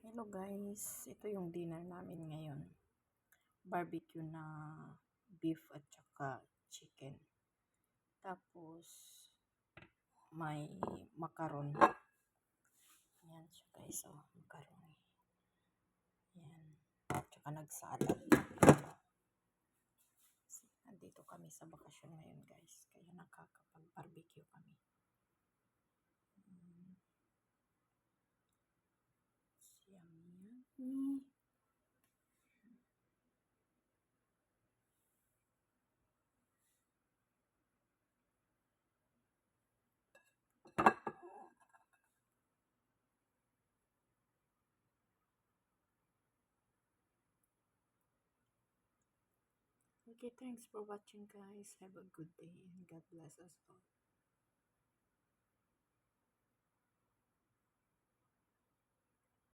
Hello guys, ito yung dinner namin ngayon. Barbecue na beef at saka chicken. Tapos may macaron. Yan siya guys, oh, macaron. Yan. At saka nagsalad. Nandito kami sa bakasyon ngayon guys, kaya nakakapag-barbecue kami. Yummy. Okay, thanks for watching guys. Have a good day and God bless us all.